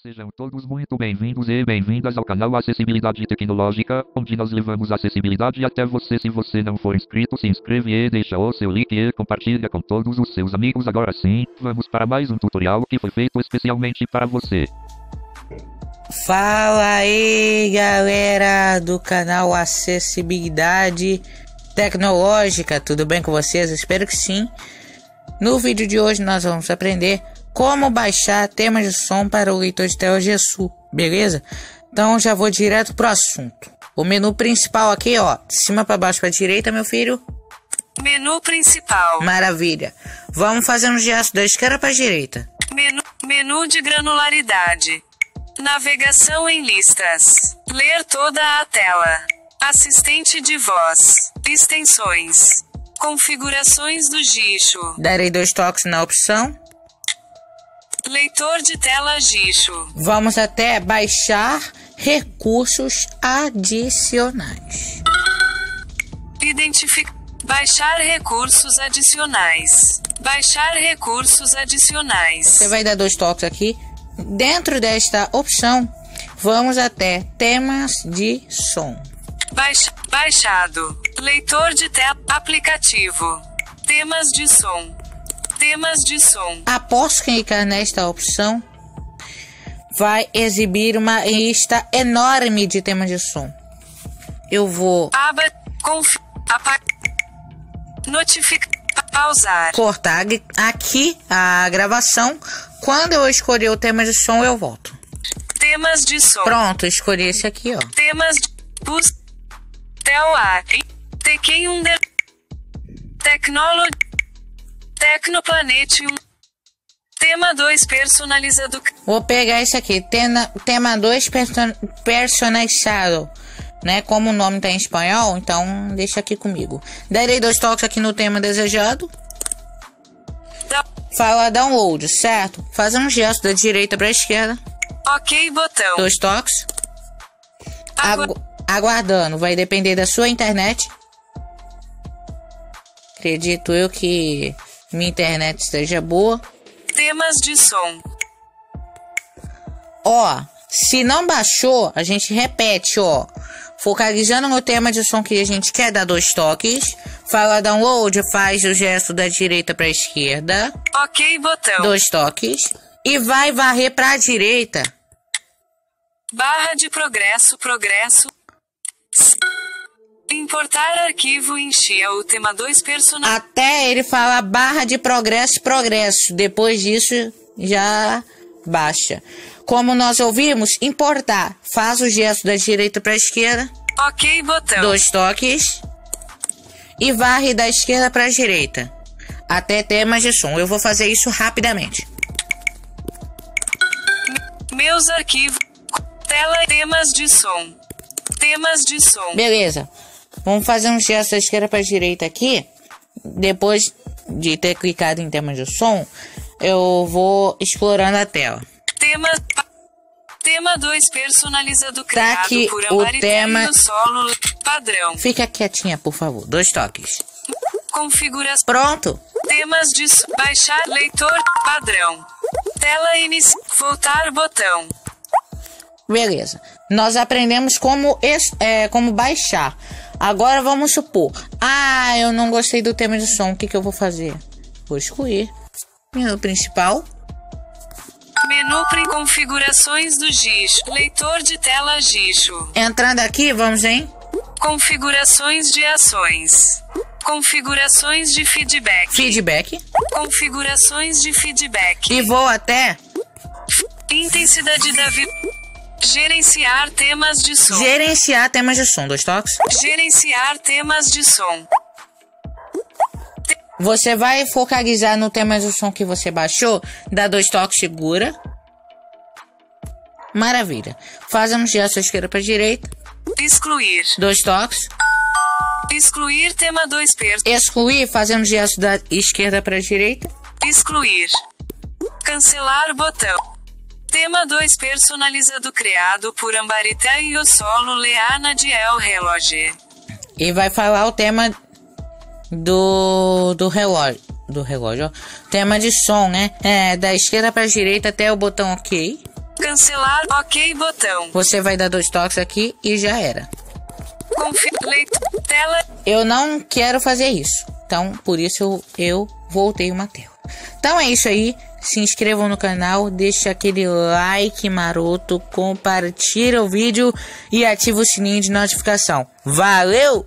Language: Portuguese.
Sejam todos muito bem-vindos e bem-vindas ao canal Acessibilidade Tecnológica, onde nós levamos acessibilidade até você. Se você não for inscrito, se inscreve e deixa o seu like e compartilha com todos os seus amigos. Agora sim, vamos para mais um tutorial que foi feito especialmente para você. Fala aí, galera do canal Acessibilidade Tecnológica, tudo bem com vocês? Espero que sim. No vídeo de hoje nós vamos aprender como baixar temas de som para o leitor de tela GSU, beleza? Então já vou direto pro assunto. O menu principal aqui, ó, de cima para baixo para direita, meu filho. Menu principal. Maravilha. Vamos fazer um gesto da esquerda para direita. Menu de granularidade. Navegação em listas. Ler toda a tela. Assistente de voz. Extensões. Configurações do Gixo. Darei 2 toques na opção. Leitor de tela Gixo. Vamos até baixar recursos adicionais. Baixar recursos adicionais. Baixar recursos adicionais. Você vai dar 2 toques aqui. Dentro desta opção, vamos até temas de som. Baixado. Leitor de tela. Aplicativo. Temas de som. Temas de som. Após clicar nesta opção, vai exibir uma lista enorme de temas de som. Eu vou pausar. Cortar aqui a gravação. Quando eu escolher o tema de som, eu volto. Temas de som. Pronto, escolhi esse aqui, ó. Temas de Tekken Tecnologia. Tecnoplanet 1. Tema 2 personalizado. Vou pegar esse aqui. Tema 2 personalizado. Né? Como o nome tá em espanhol, então deixa aqui comigo. Darei 2 toques aqui no tema desejado. Fala download, certo? Faz um gesto da direita para a esquerda. Ok, botão. 2 toques. Aguardando. Vai depender da sua internet. Acredito eu que minha internet esteja boa. Temas de som. Ó, se não baixou, a gente repete, ó. Focalizando no tema de som que a gente quer, dar 2 toques. Fala download, faz o gesto da direita para a esquerda. Ok, botão. 2 toques. E vai varrer para a direita. Barra de progresso. Importar arquivo, enchia o tema 2 personal. Até ele falar barra de progresso. Depois disso, já baixa. Como nós ouvimos, importar. Faz o gesto da direita para a esquerda. Ok, botão. 2 toques. E varre da esquerda para a direita. Até temas de som. Eu vou fazer isso rapidamente. Meus arquivos. Tela temas de som. Temas de som. Beleza. Vamos fazer um gesto da esquerda para a direita aqui. Depois de ter clicado em temas de som, eu vou explorando a tela. Tema 2 personalizado, Tá criado aqui por o Ambarité tema. e o solo padrão. Fica quietinha, por favor. 2 toques. Configuração. Pronto. Temas de som. Baixar leitor padrão. Tela inicial. Voltar botão. Beleza. Nós aprendemos como baixar. Agora vamos supor. Eu não gostei do tema de som. O que eu vou fazer? Vou excluir. Menu principal. Menu configurações do Gixo. Leitor de tela Gixo. Entrando aqui, vamos em Configurações de ações. Configurações de feedback. Configurações de feedback. E vou até Intensidade da vida. Gerenciar temas de som. gerenciar temas de som. 2 toques. Gerenciar temas de som. Você vai focalizar no tema de som que você baixou. Dá 2 toques, segura. Maravilha. Faz um gesto da esquerda para direita. Excluir. 2 toques. Excluir tema 2 Excluir, fazendo gesto da esquerda para direita. Excluir. Cancelar botão. Tema 2 personalizado, criado por Ambarité e o solo Leana de El Relógio. E vai falar o tema do relógio. Tema de som, né? Da esquerda para direita até o botão OK. Cancelar, ok botão. Você vai dar 2 toques aqui e já era. Tela. Eu não quero fazer isso. Então, por isso eu voltei uma tela. Então é isso aí. Se inscrevam no canal, deixa aquele like maroto, compartilha o vídeo e ativa o sininho de notificação. Valeu!